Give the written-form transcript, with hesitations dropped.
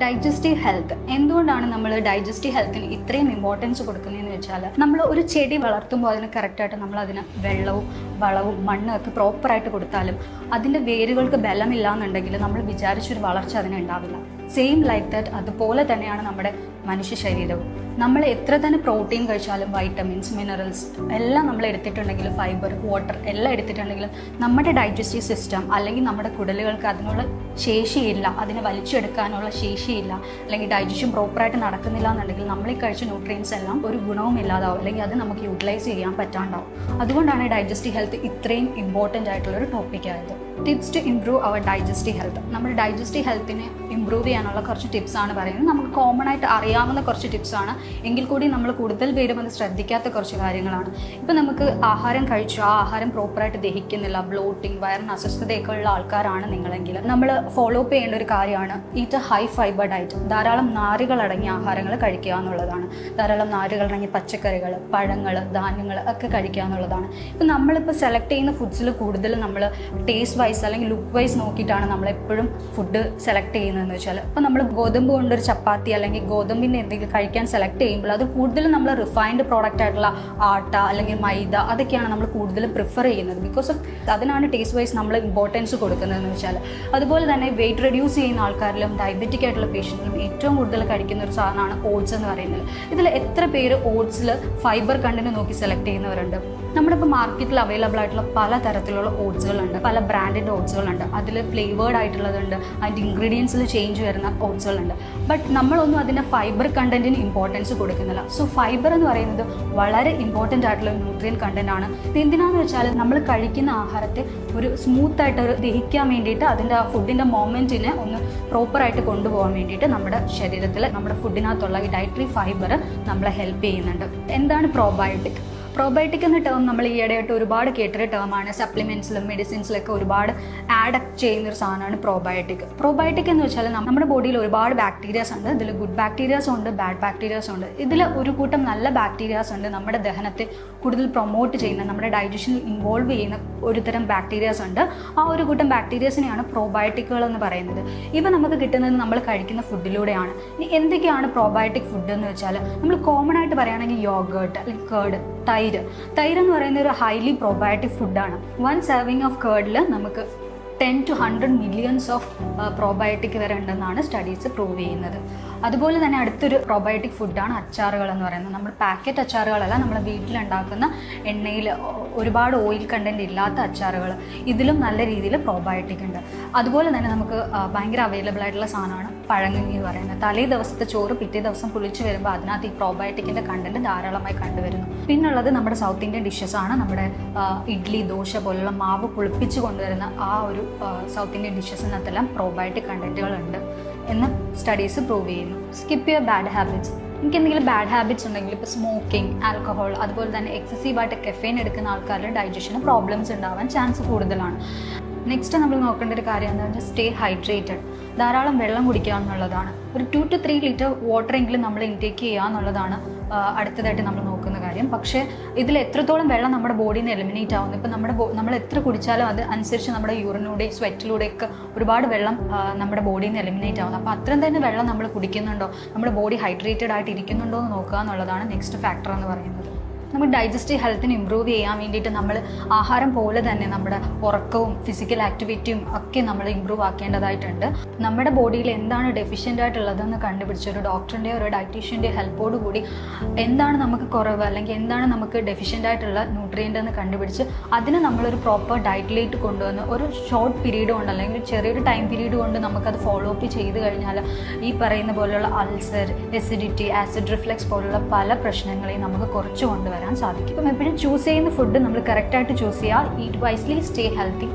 Digestive health എന്തുകൊണ്ടാണ് നമ്മൾ digestive ഹെൽത്തിന് ഇത്രയും ഇമ്പോർട്ടൻസ് കൊടുക്കുന്നതെന്ന് വെച്ചാൽ നമ്മൾ ഒരു ചെടി വളർത്തുമ്പോൾ അതിന് കറക്റ്റായിട്ട് നമ്മൾ അതിന് വെള്ളവും വളവും മണ്ണും ഒക്കെ പ്രോപ്പറായിട്ട് കൊടുത്താലും അതിൻ്റെ വേരുകൾക്ക് ബലമില്ല എന്നുണ്ടെങ്കിൽ നമ്മൾ വിചാരിച്ചൊരു വളർച്ച അതിന് ഉണ്ടാവില്ല. സെയിം ലൈക്ക് ദാറ്റ് അതുപോലെ തന്നെയാണ് നമ്മുടെ മനുഷ്യ ശരീരവും. നമ്മൾ എത്ര തന്നെ പ്രോട്ടീൻ കഴിച്ചാലും വൈറ്റമിൻസ് മിനറൽസ് എല്ലാം നമ്മൾ എടുത്തിട്ടുണ്ടെങ്കിൽ ഫൈബർ വാട്ടർ എല്ലാം എടുത്തിട്ടുണ്ടെങ്കിലും നമ്മുടെ ഡൈജസ്റ്റീവ് സിസ്റ്റം അല്ലെങ്കിൽ നമ്മുടെ കുടലുകൾക്ക് അതിനുള്ള ശേഷിയില്ല, അതിനെ വലിച്ചെടുക്കാനുള്ള ശേഷിയില്ല, അല്ലെങ്കിൽ ഡൈജഷൻ പ്രോപ്പറായിട്ട് നടക്കുന്നില്ല എന്നുണ്ടെങ്കിൽ നമ്മൾ ഈ കഴിച്ച ന്യൂട്രിയൻസ് എല്ലാം ഒരു ഗുണവും ഇല്ലാതാവും, അല്ലെങ്കിൽ അത് നമുക്ക് യൂട്ടിലൈസ് ചെയ്യാൻ പറ്റാണ്ടാവും. അതുകൊണ്ടാണ് ഡൈജസ്റ്റീവ് ഹെൽത്ത് ഇത്രയും ഇമ്പോർട്ടൻ്റ് ആയിട്ടുള്ളൊരു ടോപ്പിക്കായത്. Tips to improve our digestive health. നമ്മുടെ ഡൈജസ്റ്റീവ് ഹെൽത്തിനെ ഇംപ്രൂവ് ചെയ്യാനുള്ള കുറച്ച് ടിപ്സാണ് പറയുന്നത്. നമുക്ക് കോമൺ ആയിട്ട് അറിയാവുന്ന കുറച്ച് ടിപ്സാണ്, എങ്കിൽ കൂടി നമ്മൾ കൂടുതൽ പേരും അത് ശ്രദ്ധിക്കാത്ത കുറച്ച് കാര്യങ്ങളാണ്. ഇപ്പം നമുക്ക് ആഹാരം കഴിച്ചു ആ ആഹാരം പ്രോപ്പറായിട്ട് ദഹിക്കുന്നില്ല, ബ്ലോട്ടിങ് വയറിന് അസ്വസ്ഥതയൊക്കെ ഉള്ള ആൾക്കാരാണ് നിങ്ങളെങ്കിൽ നമ്മൾ ഫോളോ അപ്പ് ചെയ്യേണ്ട ഒരു കാര്യമാണ് ഈറ്റ് ഹൈ ഫൈബർ ഡയറ്റ്. ധാരാളം നാരുകൾ അടങ്ങിയ ആഹാരങ്ങൾ കഴിക്കുക എന്നുള്ളതാണ്. ധാരാളം നാരുകൾ അടങ്ങിയ പച്ചക്കറികൾ, പഴങ്ങൾ, ധാന്യങ്ങൾ ഒക്കെ കഴിക്കുക എന്നുള്ളതാണ്. ഇപ്പം നമ്മളിപ്പോൾ സെലക്ട് ചെയ്യുന്ന ഫുഡ്സിൽ കൂടുതൽ നമ്മൾ ടേസ്റ്റ് വൈസ് അല്ലെങ്കിൽ ലുക്ക് വൈസ് നോക്കിയിട്ടാണ് നമ്മളെപ്പോഴും ഫുഡ് സെലക്ട് ചെയ്യുന്നതെന്ന് വെച്ചാൽ, ഇപ്പോൾ നമ്മൾ ഗോതമ്പ് കൊണ്ടൊരു ചപ്പാത്തി അല്ലെങ്കിൽ ഗോതമ്പിൻ്റെ എന്തെങ്കിലും കഴിക്കാൻ സെലക്ട് ചെയ്യുമ്പോൾ അത് കൂടുതലും നമ്മൾ റിഫൈൻഡ് പ്രോഡക്റ്റ് ആയിട്ടുള്ള ആട്ട അല്ലെങ്കിൽ മൈദ അതൊക്കെയാണ് നമ്മൾ കൂടുതലും പ്രിഫർ ചെയ്യുന്നത്. ബിക്കോസ് ഓഫ് അതിനാണ് ടേസ്റ്റ് വൈസ് നമ്മൾ ഇമ്പോർട്ടൻസ് കൊടുക്കുന്നതെന്ന് വെച്ചാൽ. അതുപോലെ തന്നെ വെയിറ്റ് റെഡ്യൂസ് ചെയ്യുന്ന ആൾക്കാരിലും ഡയബറ്റിക് ആയിട്ടുള്ള പേഷ്യൻറ്റിലും ഏറ്റവും കൂടുതൽ കഴിക്കുന്ന ഒരു സാധനമാണ് ഓട്സ് എന്ന് പറയുന്നത്. ഇതിൽ എത്ര പേര് ഓട്സിൽ ഫൈബർ കണ്ടന്റ് നോക്കി സെലക്ട് ചെയ്യുന്നവരുണ്ട്? നമ്മളിപ്പോൾ മാർക്കറ്റിൽ അവൈലബിൾ ആയിട്ടുള്ള പല തരത്തിലുള്ള ഓട്സുകളുണ്ട്, പല ബ്രാൻഡിൻ്റെ ഓട്സുകളുണ്ട്. അതിൽ ഫ്ലേവേർഡ് ആയിട്ടുള്ളതുണ്ട്, അതിൻ്റെ ഇൻഗ്രീഡിയൻസിൽ ചേഞ്ച് വരുന്ന ഓട്സുകളുണ്ട്. ബട്ട് നമ്മളൊന്നും അതിൻ്റെ ഫൈബർ കണ്ടന്റിന് ഇമ്പോർട്ടൻസ് കൊടുക്കുന്നില്ല. സോ ഫൈബർ എന്ന് പറയുന്നത് വളരെ ഇമ്പോർട്ടൻ്റ് ആയിട്ടുള്ള ന്യൂട്രിയൻ കണ്ടന്റ് ആണ്. ഇത് എന്തിനാണെന്ന് വെച്ചാൽ നമ്മൾ കഴിക്കുന്ന ആഹാരത്തെ ഒരു സ്മൂത്തായിട്ട് ദഹിക്കാൻ വേണ്ടിയിട്ട് അതിൻ്റെ ആ ഫുഡിൻ്റെ മൊമെൻറ്റിനെ ഒന്ന് പ്രോപ്പറായിട്ട് കൊണ്ടുപോകാൻ വേണ്ടിയിട്ട് നമ്മുടെ ശരീരത്തിൽ നമ്മുടെ ഫുഡിനകത്തുള്ള ഈ ഡയറ്ററി ഫൈബർ നമ്മളെ ഹെൽപ്പ് ചെയ്യുന്നുണ്ട്. എന്താണ് പ്രോബയോട്ടിക്? പ്രോബയോട്ടിക് എന്ന ടേം നമ്മൾ ഈയിടെയായിട്ട് ഒരുപാട് കേട്ടൊരു ടേമാണ്. സപ്ലിമെൻറ്റ്സിലും മെഡിസിൻസിലൊക്കെ ഒരുപാട് ആഡ് അപ്പ് ചെയ്യുന്നൊരു സാധനമാണ് പ്രോബയോട്ടിക്. പ്രോബയോട്ടിക് എന്ന് വെച്ചാൽ നമ്മുടെ ബോഡിയിൽ ഒരുപാട് ബാക്ടീരിയാസ് ഉണ്ട്. ഇതിൽ ഗുഡ് ബാക്ടീരിയാസ് ഉണ്ട്, ബാഡ് ബാക്ടീരിയാസ് ഉണ്ട്. ഇതിൽ ഒരു കൂട്ടം നല്ല ബാക്ടീരിയാസ് ഉണ്ട്, നമ്മുടെ ദഹനത്തെ കൂടുതൽ പ്രൊമോട്ട് ചെയ്യുന്ന, നമ്മുടെ ഡൈജഷനിൽ ഇൻവോൾവ് ചെയ്യുന്ന ഒരു തരം ബാക്ടീരിയാസ് ഉണ്ട്. ആ ഒരു കൂട്ടം ബാക്ടീരിയാസിനെയാണ് പ്രോബയോട്ടിക്കുകൾ എന്ന് പറയുന്നത്. ഇവ നമുക്ക് കിട്ടുന്നത് നമ്മൾ കഴിക്കുന്ന ഫുഡിലൂടെയാണ്. ഇനി എന്തൊക്കെയാണ് പ്രോബയോട്ടിക് ഫുഡ് എന്ന് വെച്ചാൽ, നമ്മൾ കോമൺ ആയിട്ട് പറയുകയാണെങ്കിൽ യോഗേർട്ട് അല്ലെങ്കിൽ കേർഡ്, തൈര് എന്ന് പറയുന്ന ഒരു ഹൈലി പ്രോബയോട്ടിക് ഫുഡാണ്. 1 serving ഓഫ് കേർഡിൽ നമുക്ക് 10 to 100 millions ഓഫ് പ്രോബയോട്ടിക് വരെ ഉണ്ടെന്നാണ് സ്റ്റഡീസ് പ്രൂവ് ചെയ്യുന്നത്. അതുപോലെ തന്നെ അടുത്തൊരു പ്രോബയോട്ടിക് ഫുഡാണ് അച്ചാറുകൾ എന്ന് പറയുന്നത്. നമ്മൾ പാക്കറ്റ് അച്ചാറുകളല്ല, നമ്മൾ വീട്ടിലുണ്ടാക്കുന്ന എണ്ണയിൽ ഒരുപാട് ഓയിൽ കണ്ടൻറ്റ് ഇല്ലാത്ത അച്ചാറുകൾ. ഇതിലും നല്ല രീതിയിൽ പ്രോബയോട്ടിക് ഉണ്ട്. അതുപോലെ തന്നെ നമുക്ക് ഭയങ്കര അവൈലബിൾ ആയിട്ടുള്ള സാധനമാണ് പഴങ്കഞ്ഞി എന്ന് പറയുന്നത്. തലേ ദിവസത്തെ ചോറ് പിറ്റേ ദിവസം പുളിച്ച് വരുമ്പോൾ അതിനകത്ത് ഈ പ്രോബയോട്ടിക്കിൻ്റെ കണ്ടൻറ്റ് ധാരാളമായി കണ്ടുവരുന്നു. പിന്നുള്ളത് നമ്മുടെ സൗത്ത് ഇന്ത്യൻ ഡിഷസ് ആണ്. നമ്മുടെ ഇഡ്ഡലി, ദോശ പോലുള്ള മാവ് പുളിപ്പിച്ച് കൊണ്ടുവരുന്ന ആ ഒരു സൗത്ത് ഇന്ത്യൻ ഡിഷസിനകത്തെല്ലാം പ്രോബയോട്ടിക് കണ്ടൻറ്റുകളുണ്ട് എന്ന് സ്റ്റഡീസ് പ്രൂവ് ചെയ്യുന്നു. Skip your bad habits. എനിക്ക് എന്തെങ്കിലും ബാഡ് ഹാബിറ്റ്സ് ഉണ്ടെങ്കിൽ ഇപ്പോൾ സ്മോക്കിംഗ്, ആൽക്കഹോൾ, അതുപോലെ തന്നെ എക്സസീവായിട്ട് കെഫൈൻ എടുക്കുന്ന ആൾക്കാരുടെ ഡൈജഷന് പ്രോബ്ലംസ് ഉണ്ടാവാൻ ചാൻസ് കൂടുതലാണ്. നെക്സ്റ്റ് നമ്മൾ നോക്കേണ്ട ഒരു കാര്യം എന്താണെന്ന് വെച്ചാൽ സ്റ്റേ ഹൈഡ്രേറ്റഡ്. ധാരാളം വെള്ളം കുടിക്കുക എന്നുള്ളതാണ്. ഒരു 2 to 3 ലിറ്റർ വാട്ടറെങ്കിലും നമ്മൾ ഇൻടേക്ക് ചെയ്യുക എന്നുള്ളതാണ് അടുത്തതായിട്ട് നമ്മൾ നോക്കുന്ന കാര്യം. പക്ഷേ ഇതിൽ എത്രത്തോളം വെള്ളം നമ്മുടെ ബോഡിയിൽ നിന്ന് എലിമിനേറ്റ് ആവുന്നു, ഇപ്പം നമ്മൾ എത്ര കുടിച്ചാലും അത് അനുസരിച്ച് നമ്മുടെ യൂറിനിലൂടെയും സ്വെറ്റിലൂടെയൊക്കെ ഒരുപാട് വെള്ളം നമ്മുടെ ബോഡിയിൽ നിന്ന് എലിമിനേറ്റ് ആവുന്നു. അപ്പോൾ അത്രയും തന്നെ വെള്ളം നമ്മൾ കുടിക്കുന്നുണ്ടോ, നമ്മുടെ ബോഡി ഹൈഡ്രേറ്റഡ് ആയിട്ട് ഇരിക്കുന്നുണ്ടോ എന്ന് നോക്കുക എന്നുള്ളതാണ് നെക്സ്റ്റ് ഫാക്ടർ എന്ന് പറയുന്നത്. നമുക്ക് ഡൈജസ്റ്റീവ് ഹെൽത്തിന് ഇമ്പ്രൂവ് ചെയ്യാൻ വേണ്ടിയിട്ട് നമ്മൾ ആഹാരം പോലെ തന്നെ നമ്മുടെ ഉറക്കവും ഫിസിക്കൽ ആക്ടിവിറ്റിയും ഒക്കെ നമ്മൾ ഇമ്പ്രൂവ് ആക്കേണ്ടതായിട്ടുണ്ട്. നമ്മുടെ ബോഡിയിൽ എന്താണ് ഡെഫിഷ്യൻ്റ് ആയിട്ടുള്ളതെന്ന് കണ്ടുപിടിച്ച് ഒരു ഡോക്ടറിൻ്റെയോ ഒരു ഡയറ്റീഷ്യൻ്റെയോ ഹെൽപ്പോട് കൂടി എന്താണ് നമുക്ക് കുറവ് അല്ലെങ്കിൽ എന്താണ് നമുക്ക് ഡെഫിഷ്യൻ്റ് ആയിട്ടുള്ള ന്യൂട്രിയൻ്റ് എന്ന് കണ്ടുപിടിച്ച് അതിന് നമ്മളൊരു പ്രോപ്പർ ഡയറ്റിലേക്ക് കൊണ്ടുവന്ന് ഒരു ഷോർട്ട് പീരീഡ് കൊണ്ട് അല്ലെങ്കിൽ ചെറിയൊരു ടൈം പീരീഡ് കൊണ്ട് നമുക്കത് ഫോളോ അപ്പ് ചെയ്ത് കഴിഞ്ഞാൽ ഈ പറയുന്ന പോലെയുള്ള അൾസർ, എസിഡിറ്റി, ആസിഡ് റിഫ്ലക്സ് പോലുള്ള പല പ്രശ്നങ്ങളെയും നമുക്ക് കുറച്ച് കൊണ്ടുവരാൻ സാധിക്കും. അപ്പം എപ്പോഴും ചൂസ് ചെയ്യുന്ന ഫുഡ് നമ്മൾ കറക്റ്റായിട്ട് ചൂസ് ചെയ്യുക. Eat wisely, stay healthy.